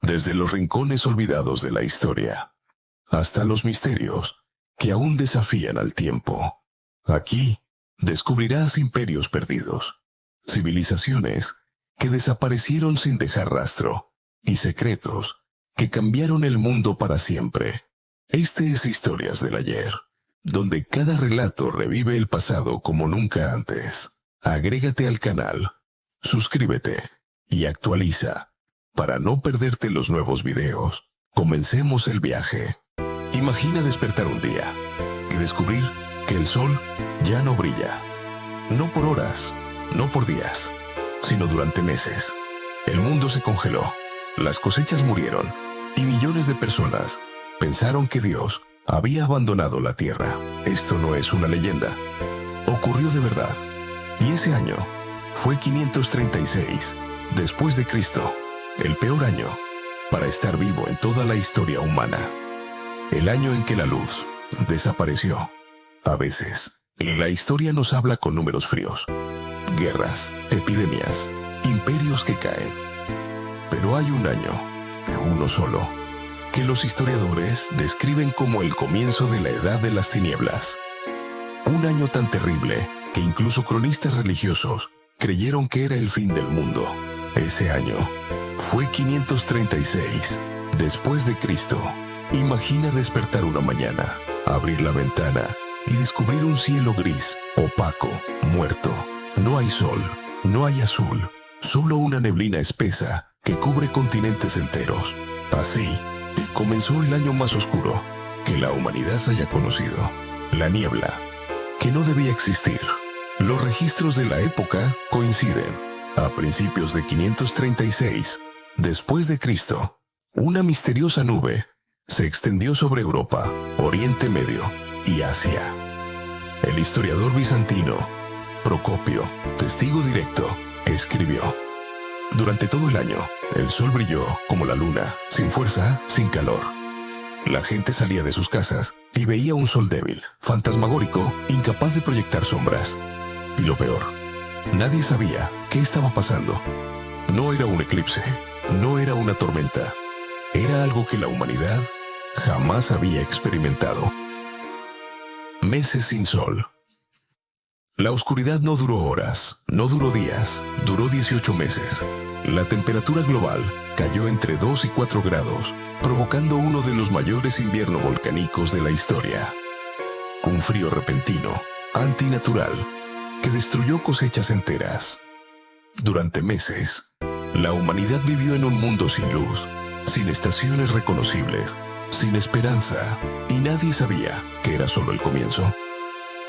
desde los rincones olvidados de la historia, hasta los misterios que aún desafían al tiempo. Aquí descubrirás imperios perdidos, civilizaciones que desaparecieron sin dejar rastro, y secretos que cambiaron el mundo para siempre. Este es Historias del Ayer, donde cada relato revive el pasado como nunca antes. Agrégate al canal, suscríbete y actualiza para no perderte los nuevos videos. Comencemos el viaje. Imagina despertar un día y descubrir que el sol ya no brilla. No por horas, no por días, sino durante meses. El mundo se congeló, las cosechas murieron y millones de personas pensaron que Dios había abandonado la tierra. Esto no es una leyenda. Ocurrió de verdad. Y ese año fue 536 después de Cristo, el peor año para estar vivo en toda la historia humana. El año en que la luz desapareció. A veces, la historia nos habla con números fríos. Guerras, epidemias, imperios que caen. Pero hay un año, de uno solo, que los historiadores describen como el comienzo de la Edad de las Tinieblas. Un año tan terrible que incluso cronistas religiosos creyeron que era el fin del mundo. Ese año fue 536 después de Cristo. Imagina despertar una mañana, abrir la ventana y descubrir un cielo gris, opaco, muerto. No hay sol, no hay azul, solo una neblina espesa que cubre continentes enteros. Así comenzó el año más oscuro que la humanidad haya conocido. La niebla, que no debía existir. Los registros de la época coinciden. A principios de 536 después de Cristo, una misteriosa nube se extendió sobre Europa, Oriente Medio y Asia. El historiador bizantino Procopio, testigo directo, escribió: durante todo el año, el sol brilló como la luna, sin fuerza, sin calor. La gente salía de sus casas y veía un sol débil, fantasmagórico, incapaz de proyectar sombras. Y lo peor, nadie sabía qué estaba pasando. No era un eclipse, no era una tormenta. Era algo que la humanidad jamás había experimentado. Meses sin sol. La oscuridad no duró horas, no duró días, duró 18 meses. La temperatura global cayó entre 2 y 4 grados, provocando uno de los mayores inviernos volcánicos de la historia. Un frío repentino, antinatural, que destruyó cosechas enteras. Durante meses, la humanidad vivió en un mundo sin luz, sin estaciones reconocibles, sin esperanza, y nadie sabía que era solo el comienzo.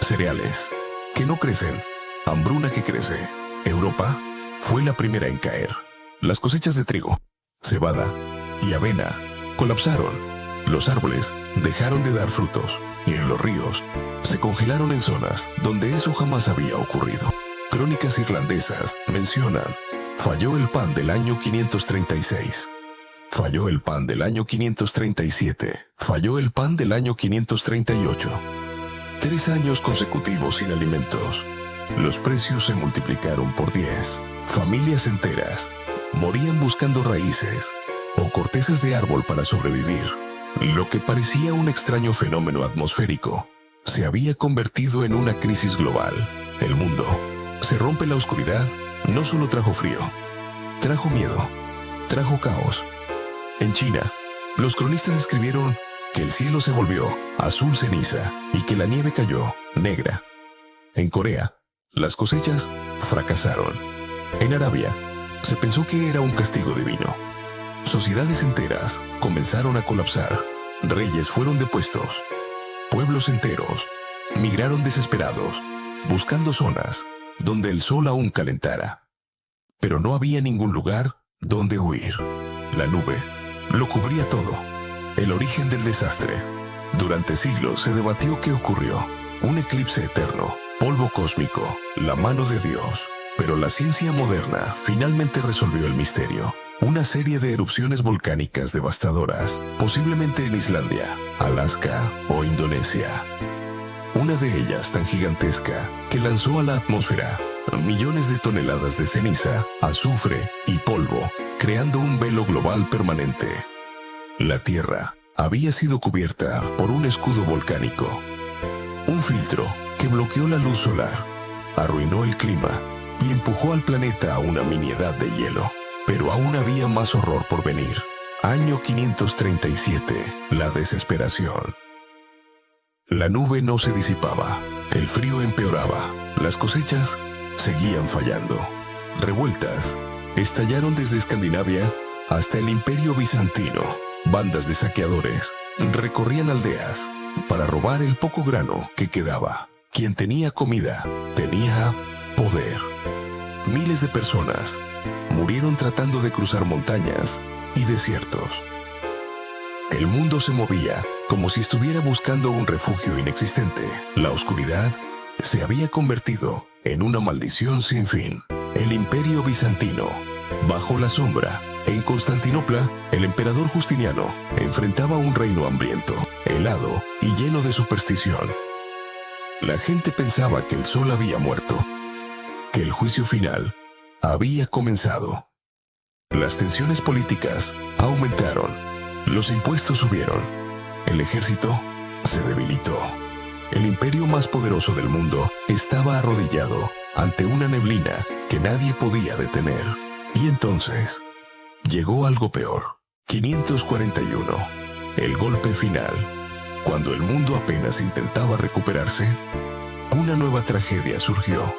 Cereales que no crecen, hambruna que crece. Europa fue la primera en caer. Las cosechas de trigo, cebada y avena colapsaron. Los árboles dejaron de dar frutos y en los ríos se congelaron en zonas donde eso jamás había ocurrido. Crónicas irlandesas mencionan: falló el pan del año 536. Falló el pan del año 537. Falló el pan del año 538. 3 años consecutivos sin alimentos. Los precios se multiplicaron por 10. Familias enteras morían buscando raíces o cortezas de árbol para sobrevivir. Lo que parecía un extraño fenómeno atmosférico se había convertido en una crisis global. El mundo se rompe. La oscuridad no solo trajo frío, trajo miedo, trajo caos. En China, los cronistas escribieron que el cielo se volvió azul ceniza y que la nieve cayó negra. En Corea, las cosechas fracasaron. En Arabia, se pensó que era un castigo divino. Sociedades enteras comenzaron a colapsar. Reyes fueron depuestos. Pueblos enteros migraron desesperados, buscando zonas donde el sol aún calentara. Pero no había ningún lugar donde huir. La nube lo cubría todo. El origen del desastre. Durante siglos se debatió qué ocurrió. Un eclipse eterno, polvo cósmico, la mano de Dios. Pero la ciencia moderna finalmente resolvió el misterio. Una serie de erupciones volcánicas devastadoras, posiblemente en Islandia, Alaska o Indonesia. Una de ellas tan gigantesca que lanzó a la atmósfera millones de toneladas de ceniza, azufre y polvo creando un velo global permanente. La Tierra había sido cubierta por un escudo volcánico, un filtro que bloqueó la luz solar, arruinó el clima y empujó al planeta a una miniedad de hielo. Pero aún había más horror por venir. Año 537, la desesperación. La nube no se disipaba, el frío empeoraba, las cosechas seguían fallando. Revueltas estallaron desde Escandinavia hasta el Imperio Bizantino. Bandas de saqueadores recorrían aldeas para robar el poco grano que quedaba. Quien tenía comida tenía poder. Miles de personas murieron tratando de cruzar montañas y desiertos. El mundo se movía como si estuviera buscando un refugio inexistente. La oscuridad se había convertido en una maldición sin fin. El Imperio Bizantino, bajo la sombra, en Constantinopla, el emperador Justiniano enfrentaba un reino hambriento, helado y lleno de superstición. La gente pensaba que el sol había muerto, que el juicio final había comenzado. Las tensiones políticas aumentaron, los impuestos subieron, el ejército se debilitó. El imperio más poderoso del mundo estaba arrodillado ante una neblina que nadie podía detener. Y entonces llegó algo peor. 541, el golpe final. Cuando el mundo apenas intentaba recuperarse, una nueva tragedia surgió.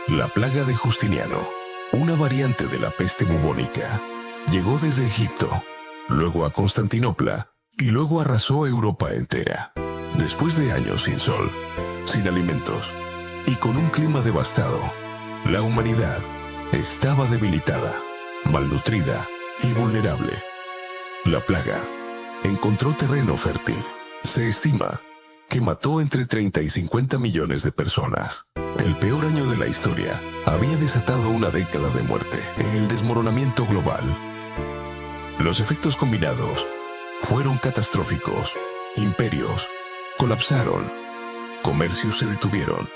La plaga de Justiniano, una variante de la peste bubónica, llegó desde Egipto, luego a Constantinopla y luego arrasó Europa entera. Después de años sin sol, sin alimentos y con un clima devastado, la humanidad estaba debilitada, malnutrida y vulnerable. La plaga encontró terreno fértil. Se estima que mató entre 30 y 50 millones de personas. El peor año de la historia había desatado una década de muerte en el desmoronamiento global. Los efectos combinados fueron catastróficos. Imperios colapsaron, comercios se detuvieron,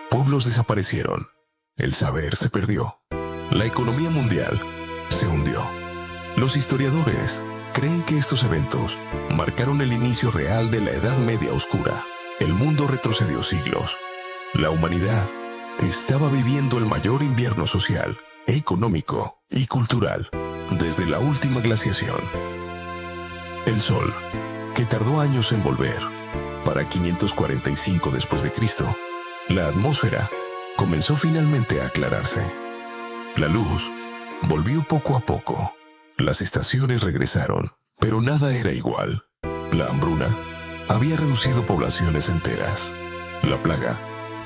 pueblos desaparecieron, el saber se perdió, la economía mundial se hundió. Los historiadores creen que estos eventos marcaron el inicio real de la Edad Media Oscura. El mundo retrocedió siglos. La humanidad estaba viviendo el mayor invierno social, económico y cultural desde la última glaciación. El Sol, que tardó años en volver, para 545 después de Cristo, la atmósfera comenzó finalmente a aclararse. La luz volvió poco a poco. Las estaciones regresaron, pero nada era igual. La hambruna había reducido poblaciones enteras. La plaga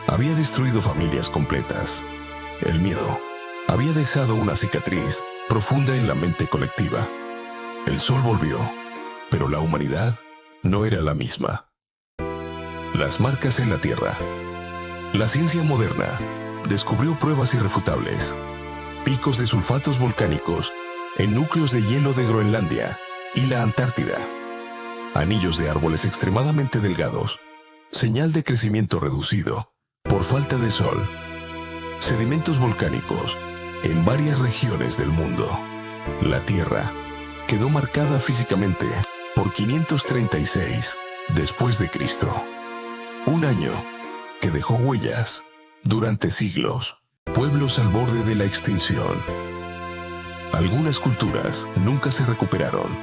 había destruido familias completas. El miedo había dejado una cicatriz profunda en la mente colectiva. El sol volvió, pero la humanidad no era la misma. Las marcas en la Tierra. La ciencia moderna descubrió pruebas irrefutables. Picos de sulfatos volcánicos en núcleos de hielo de Groenlandia y la Antártida. Anillos de árboles extremadamente delgados, señal de crecimiento reducido por falta de sol. Sedimentos volcánicos en varias regiones del mundo. La Tierra quedó marcada físicamente por 536 después de Cristo. Un año que dejó huellas durante siglos. Pueblos al borde de la extinción. Algunas culturas nunca se recuperaron.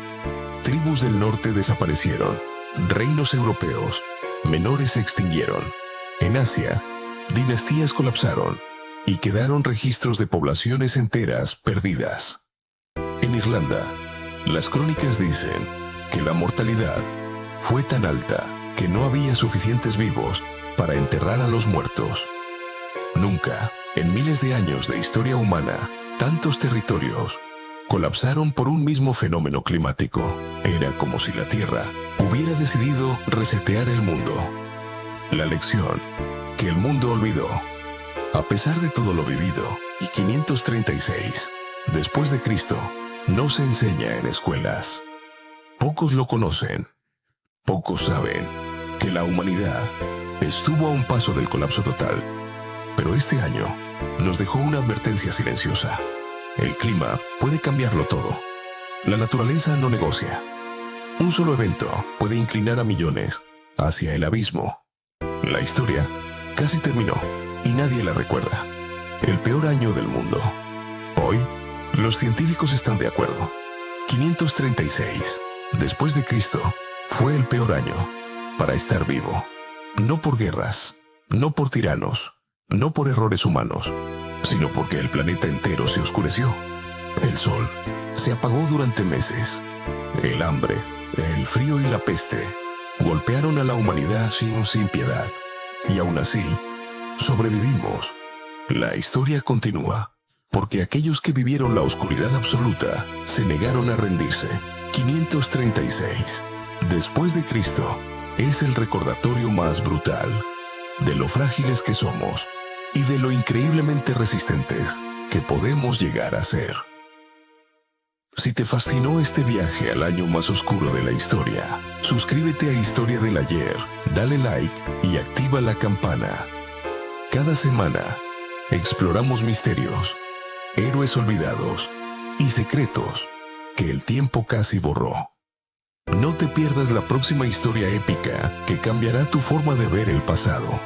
Tribus del norte desaparecieron. Reinos europeos menores se extinguieron. En Asia, dinastías colapsaron y quedaron registros de poblaciones enteras perdidas. En Irlanda, las crónicas dicen que la mortalidad fue tan alta que no había suficientes vivos para enterrar a los muertos. Nunca, en miles de años de historia humana, tantos territorios colapsaron por un mismo fenómeno climático. Era como si la Tierra hubiera decidido resetear el mundo. La lección que el mundo olvidó. A pesar de todo lo vivido, y 536 después de Cristo, no se enseña en escuelas. Pocos lo conocen. Pocos saben que la humanidad estuvo a un paso del colapso total. Pero este año nos dejó una advertencia silenciosa. El clima puede cambiarlo todo. La naturaleza no negocia. Un solo evento puede inclinar a millones hacia el abismo. La historia casi terminó y nadie la recuerda. El peor año del mundo. Hoy, los científicos están de acuerdo. 536 después de Cristo fue el peor año para estar vivo. No por guerras, no por tiranos, no por errores humanos, sino porque el planeta entero se oscureció. El sol se apagó durante meses. El hambre, el frío y la peste golpearon a la humanidad sin piedad. Y aún así, sobrevivimos. La historia continúa, porque aquellos que vivieron la oscuridad absoluta se negaron a rendirse. 536 después de Cristo es el recordatorio más brutal de lo frágiles que somos y de lo increíblemente resistentes que podemos llegar a ser. Si te fascinó este viaje al año más oscuro de la historia, suscríbete a Historia del Ayer, dale like y activa la campana. Cada semana, exploramos misterios, héroes olvidados y secretos que el tiempo casi borró. No te pierdas la próxima historia épica que cambiará tu forma de ver el pasado.